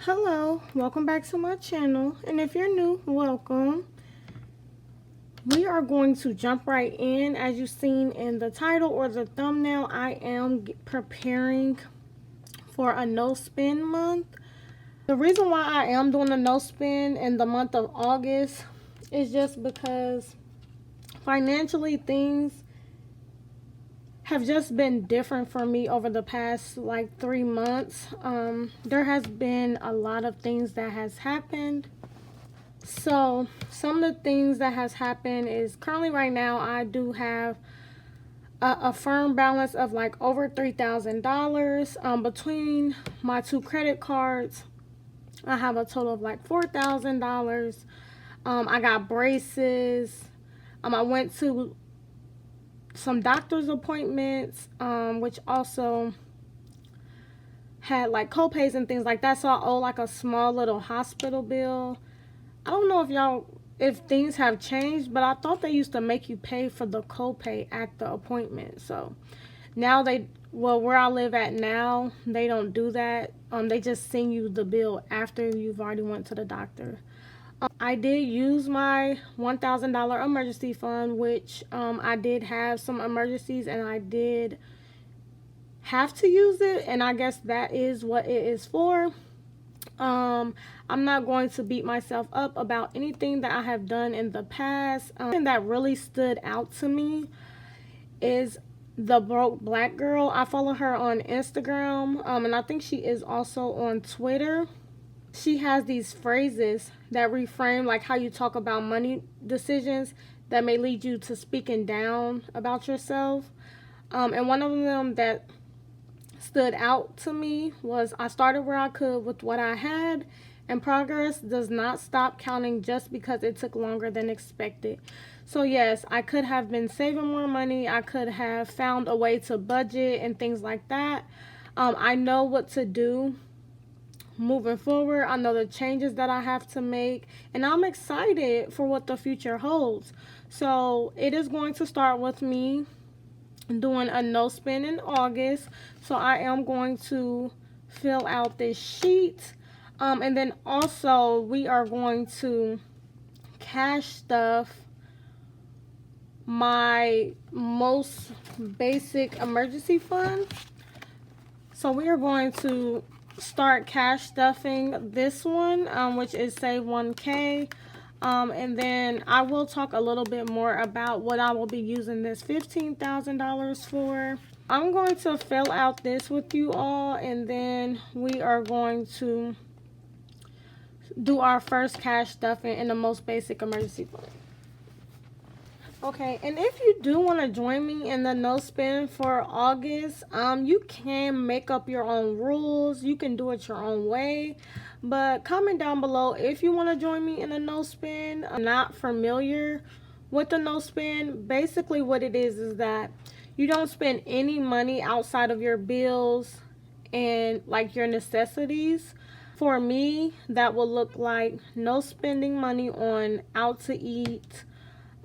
Hello, welcome back to my channel, and if you're new, welcome. We are going to jump right in. As you've seen in the title or the thumbnail, I am preparing for a no spend month. The reason why I am doing a no spend in the month of August is just because financially things have just been different for me over the past like 3 months. There has been a lot of things that has happened. So some of the things that has happened is currently right now I do have a firm balance of like over $3,000. Between my 2 credit cards, I have a total of like $4,000. I got braces. I went to some doctor's appointments, which also had like co-pays and things like that. So I owe like a small little hospital bill. I don't know if things have changed, but I thought they used to make you pay for the copay at the appointment. So now where I live at now, they don't do that. They just send you the bill after you've already went to the doctor. I did use my $1,000 emergency fund, which I did have some emergencies and I did have to use it, and I guess that is what it is for. I'm not going to beat myself up about anything that I have done in the past. Something that really stood out to me is the broke black girl. I follow her on Instagram, and I think she is also on Twitter. She has these phrases that reframe like how you talk about money decisions that may lead you to speaking down about yourself. And one of them that stood out to me was, I started where I could with what I had, and progress does not stop counting just because it took longer than expected. So yes, I could have been saving more money. I could have found a way to budget and things like that. I know what to do moving forward. I know the changes that I have to make, and I'm excited for what the future holds. So it is going to start with me doing a no spend in August. So I am going to fill out this sheet, and then also we are going to cash stuff my most basic emergency fund. So we are going to start cash stuffing this one, which is Save 1K. And then I will talk a little bit more about what I will be using this $15,000 for. I'm going to fill out this with you all, and then we are going to do our first cash stuffing in the most basic emergency fund. Okay, and if you do want to join me in the no spend for August, you can make up your own rules. You can do it your own way. But comment down below if you want to join me in a no spend. I'm not familiar with the no spend. Basically what it is that you don't spend any money outside of your bills and like your necessities. For me, that will look like no spending money on out to eat.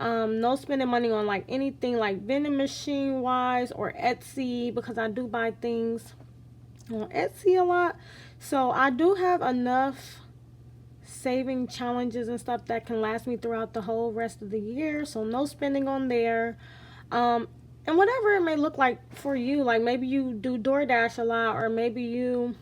No spending money on like anything like vending machine wise or Etsy, because I do buy things on Etsy a lot. So I do have enough saving challenges and stuff that can last me throughout the whole rest of the year. So no spending on there. And whatever it may look like for you, like maybe you do DoorDash a lot, or maybe you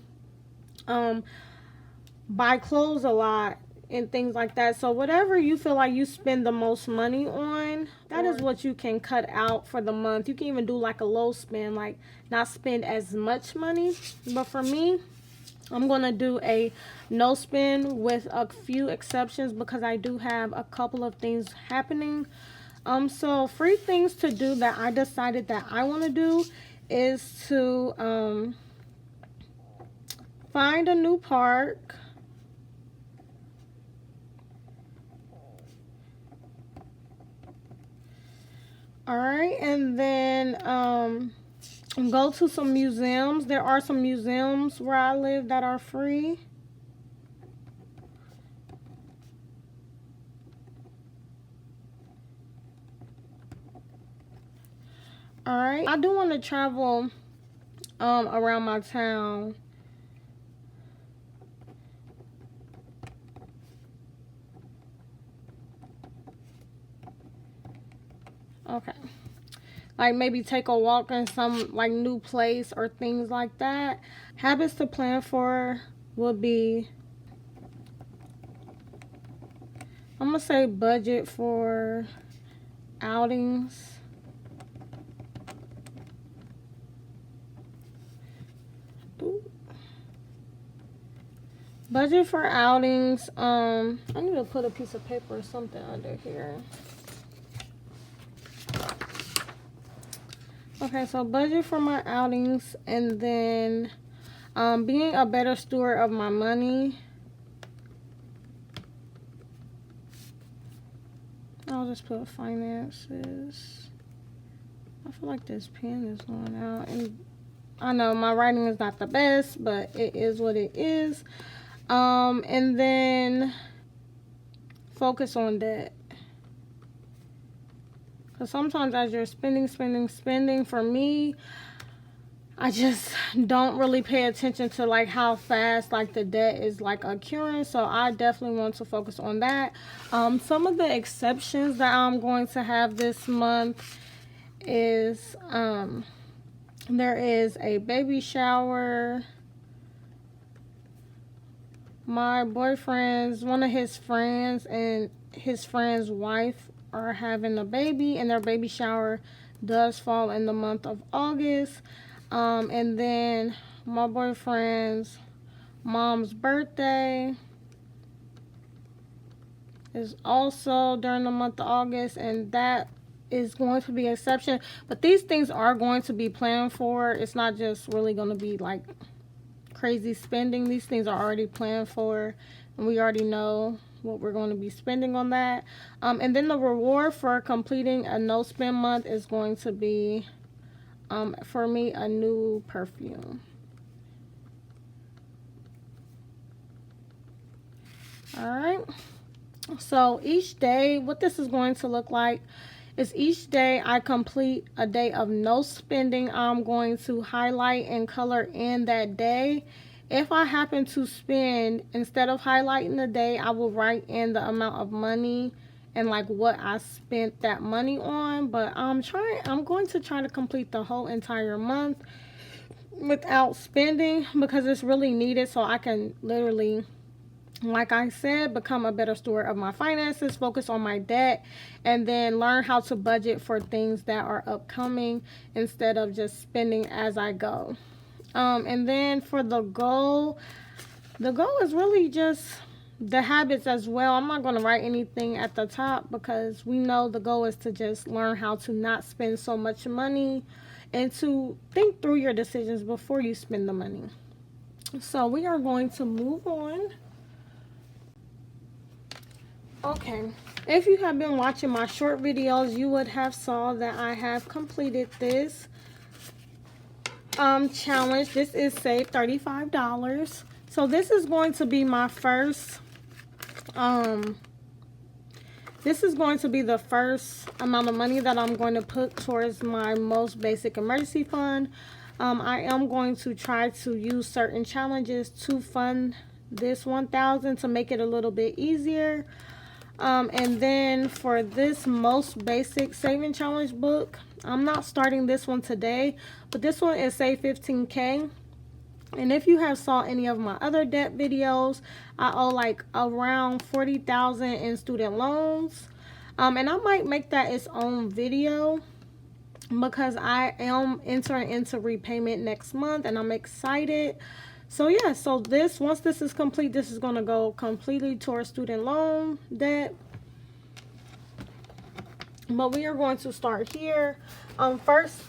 buy clothes a lot and things like that. So whatever you feel like you spend the most money on, that is what you can cut out for the month. You can even do like a low spend, like not spend as much money. But for me, I'm gonna do a no spend with a few exceptions, because I do have a couple of things happening. So free things to do that I decided that I want to do is to find a new park. Alright, and then go to some museums. There are some museums where I live that are free. Alright, I do want to travel around my town. Okay. Like maybe take a walk in some like new place or things like that. Habits to plan for would be, I'm gonna say budget for outings. Ooh. Budget for outings. I need to put a piece of paper or something under here. Okay, so budget for my outings, and then being a better steward of my money. I'll just put finances. I feel like this pen is going out, and I know my writing is not the best, but it is what it is. And then focus on debt. Because sometimes as you're spending, for me, I just don't really pay attention to like how fast like the debt is like accruing. So I definitely want to focus on that. Some of the exceptions that I'm going to have this month is there is a baby shower. My boyfriend's, one of his friends and his friend's wife are having a baby, and their baby shower does fall in the month of August. And then my boyfriend's mom's birthday is also during the month of August, and that is going to be an exception. But these things are going to be planned for. It's not just really going to be like crazy spending. These things are already planned for, and we already know what we're going to be spending on that. And then the reward for completing a no spend month is going to be for me a new perfume. All right, so each day what this is going to look like is each day I complete a day of no spending, I'm going to highlight and color in that day. If I happen to spend, instead of highlighting the day, I will write in the amount of money and like what I spent that money on. But I'm going to try to complete the whole entire month without spending, because it's really needed, so I can literally, like I said, become a better steward of my finances, focus on my debt, and then learn how to budget for things that are upcoming instead of just spending as I go. And then for the goal is really just the habits as well. I'm not going to write anything at the top, because we know the goal is to just learn how to not spend so much money and to think through your decisions before you spend the money. So we are going to move on. Okay, if you have been watching my short videos, you would have saw that I have completed this challenge. This is save $35. So this is going to be my first this is going to be the first amount of money that I'm going to put towards my most basic emergency fund. I am going to try to use certain challenges to fund this 1,000 to make it a little bit easier. And then for this most basic saving challenge book, I'm not starting this one today, but this one is Save 15K. And if you have saw any of my other debt videos, I owe like around $40,000 in student loans. And I might make that its own video, because I am entering into repayment next month and I'm excited. So yeah, so once this is complete, this is going to go completely towards student loan debt. But we are going to start here. First,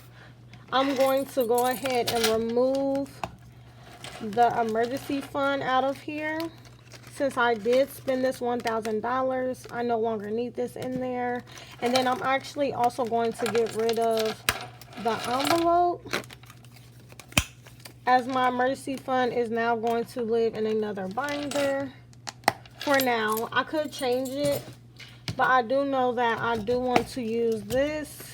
I'm going to go ahead and remove the emergency fund out of here. Since I did spend this $1,000, I no longer need this in there. And then I'm actually also going to get rid of the envelope, as my emergency fund is now going to live in another binder for now. I could change it, but I do know that I do want to use this.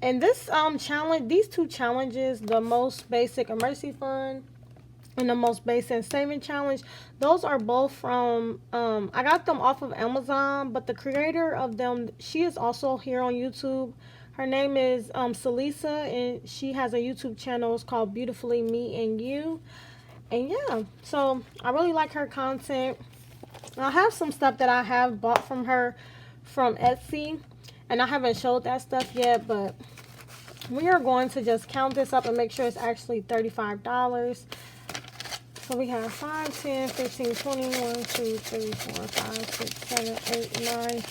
And this challenge, these two challenges, the most basic emergency fund and the most basic saving challenge. Those are both from I got them off of Amazon, but the creator of them, she is also here on YouTube. Her name is Salisa, and she has a YouTube channel. It's called Beautifully Me and You. And yeah, so I really like her content. I have some stuff that I have bought from her from Etsy, and I haven't showed that stuff yet, but we are going to just count this up and make sure it's actually $35. So we have 5, 10, 15, 20, 1, 2, 3, 4, 5, 6, 7, 8, 9,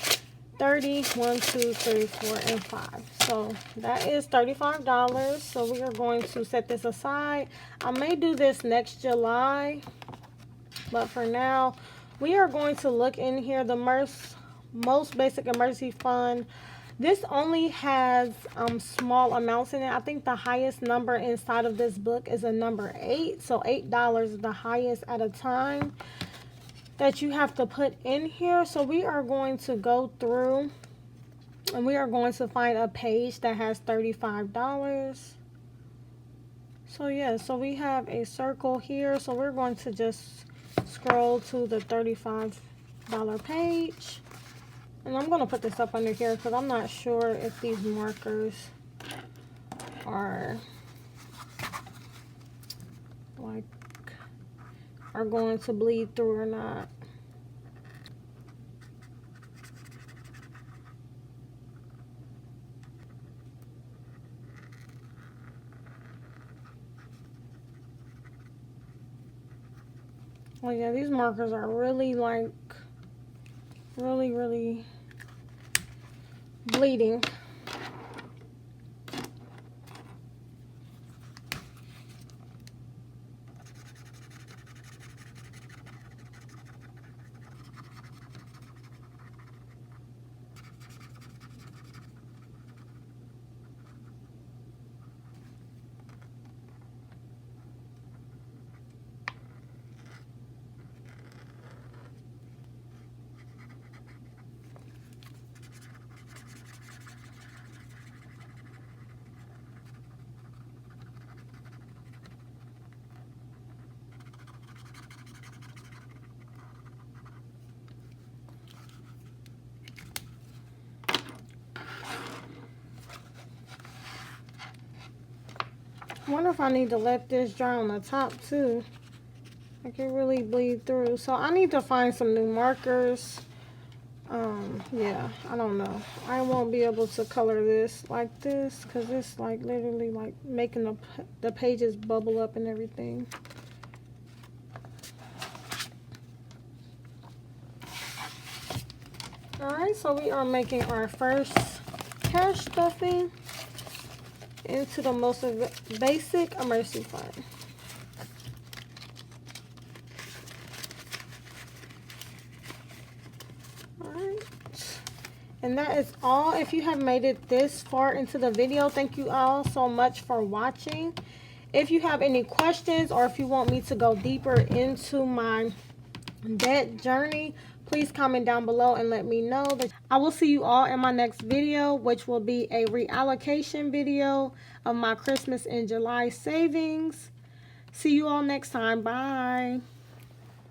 30, 1, 2, 3, 4, and 5. So that is $35. So we are going to set this aside. I may do this next July, but for now, we are going to look in here. The most basic emergency fund. This only has small amounts in it. I think the highest number inside of this book is a number 8. So $8 is the highest at a time that you have to put in here. So we are going to go through and we are going to find a page that has $35. So yeah, so we have a circle here. So we're going to just scroll to the $35 page. And I'm going to put this up under here because I'm not sure if these markers are going to bleed through or not. Oh yeah, these markers are really really bleeding. I wonder if I need to let this dry on the top too. I can really bleed through. So I need to find some new markers. Yeah, I don't know. I won't be able to color this like this because it's like literally like making the pages bubble up and everything. Alright, so we are making our first cash stuffing into the most basic emergency fund. Alright, and that is all. If you have made it this far into the video, thank you all so much for watching. If you have any questions or if you want me to go deeper into my debt journey, please comment down below and let me know. I will see you all in my next video, which will be a reallocation video of my Christmas and July savings. See you all next time. Bye.